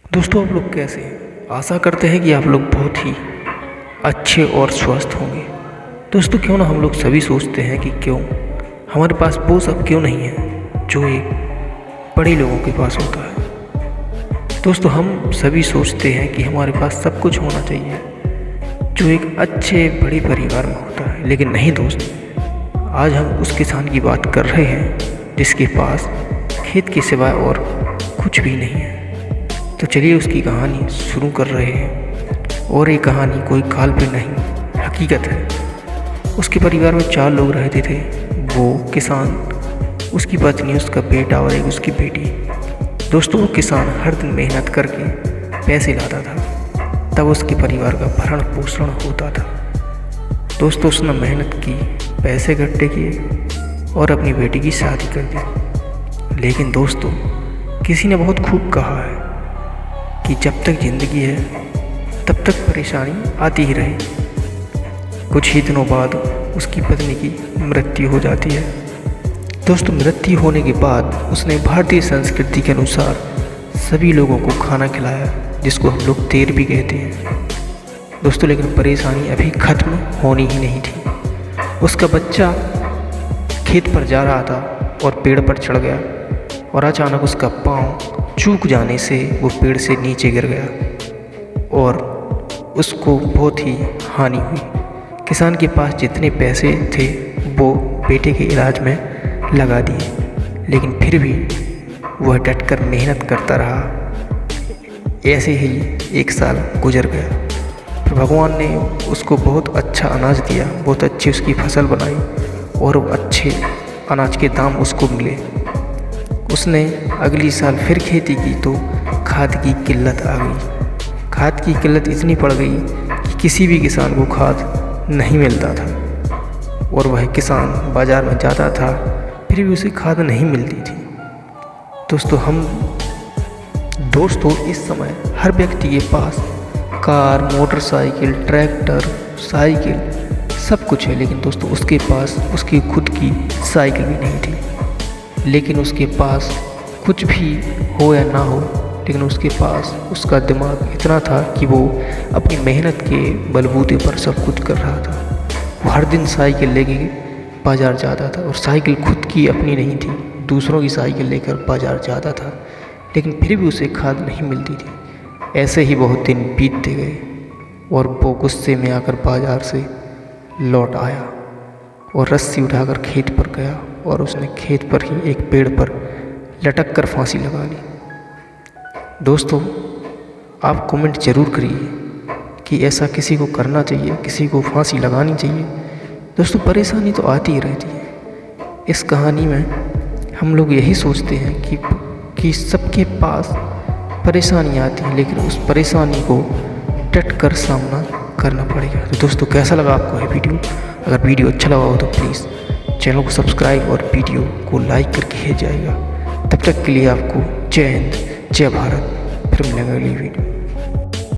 दोस्तों, आप लोग कैसे हैं? आशा करते हैं कि आप लोग बहुत ही अच्छे और स्वस्थ होंगे। दोस्तों, क्यों ना हम लोग सभी सोचते हैं कि क्यों हमारे पास वो सब क्यों नहीं है जो एक बड़े लोगों के पास होता है। दोस्तों, हम सभी सोचते हैं कि हमारे पास सब कुछ होना चाहिए जो एक अच्छे बड़े परिवार में होता है, लेकिन नहीं दोस्त। आज हम उस किसान की बात कर रहे हैं जिसके पास खेत के सिवाय और कुछ भी नहीं है। तो चलिए उसकी कहानी शुरू कर रहे हैं। और ये कहानी कोई काल्पनिक नहीं, हकीकत है। उसके परिवार में 4 लोग रहते थे। वो किसान, उसकी पत्नी, उसका बेटा और एक उसकी बेटी। दोस्तों, वो किसान हर दिन मेहनत करके पैसे लाता था, तब उसके परिवार का भरण पोषण होता था। दोस्तों, उसने मेहनत की, पैसे इकट्ठे किए और अपनी बेटी की शादी कर दी। लेकिन दोस्तों, किसी ने बहुत खूब कहा है कि जब तक ज़िंदगी है तब तक परेशानी आती ही रहे। कुछ ही दिनों बाद उसकी पत्नी की मृत्यु हो जाती है। दोस्तों, मृत्यु होने के बाद उसने भारतीय संस्कृति के अनुसार सभी लोगों को खाना खिलाया, जिसको हम लोग तेर भी कहते हैं। दोस्तों, लेकिन परेशानी अभी ख़त्म होनी ही नहीं थी। उसका बच्चा खेत पर जा रहा था और पेड़ पर चढ़ गया और अचानक उसका पाँव चूक जाने से वो पेड़ से नीचे गिर गया और उसको बहुत ही हानि हुई। किसान के पास जितने पैसे थे वो बेटे के इलाज में लगा दिए, लेकिन फिर भी वह डटकर मेहनत करता रहा। ऐसे ही 1 साल गुजर गया। फिर भगवान ने उसको बहुत अच्छा अनाज दिया, बहुत अच्छी उसकी फसल बनाई और अच्छे अनाज के दाम उसको मिले। उसने अगली साल फिर खेती की तो खाद की किल्लत आ गई। खाद की किल्लत इतनी पड़ गई कि किसी भी किसान को खाद नहीं मिलता था और वह किसान बाज़ार में जाता था, फिर भी उसे खाद नहीं मिलती थी। दोस्तों इस समय हर व्यक्ति के पास कार, मोटरसाइकिल, ट्रैक्टर, साइकिल सब कुछ है, लेकिन दोस्तों उसके पास उसकी खुद की साइकिल भी नहीं थी। लेकिन उसके पास कुछ भी हो या ना हो, लेकिन उसके पास उसका दिमाग इतना था कि वो अपनी मेहनत के बलबूते पर सब कुछ कर रहा था। वो हर दिन साइकिल लेके बाज़ार जाता था और साइकिल खुद की अपनी नहीं थी, दूसरों की साइकिल लेकर बाज़ार जाता था, लेकिन फिर भी उसे खाद नहीं मिलती थी। ऐसे ही बहुत दिन बीतते गए और वो गुस्से में आकर बाज़ार से लौट आया और रस्सी उठाकर खेत पर गया और उसने खेत पर ही एक पेड़ पर लटक कर फांसी लगा ली। दोस्तों, आप कमेंट ज़रूर करिए कि ऐसा किसी को करना चाहिए, किसी को फांसी लगानी चाहिए। दोस्तों, परेशानी तो आती ही रहती है। इस कहानी में हम लोग यही सोचते हैं कि सबके पास परेशानी आती है, लेकिन उस परेशानी को डट कर सामना करना पड़ेगा। तो दोस्तों, कैसा लगा आपको ये वीडियो? अगर वीडियो अच्छा लगा हो तो प्लीज़ चैनल को सब्सक्राइब और वीडियो को लाइक करके भेज जाएगा। तब तक के लिए आपको जय हिंद, जय भारत। फिर मिलेंगे अगली वीडियो।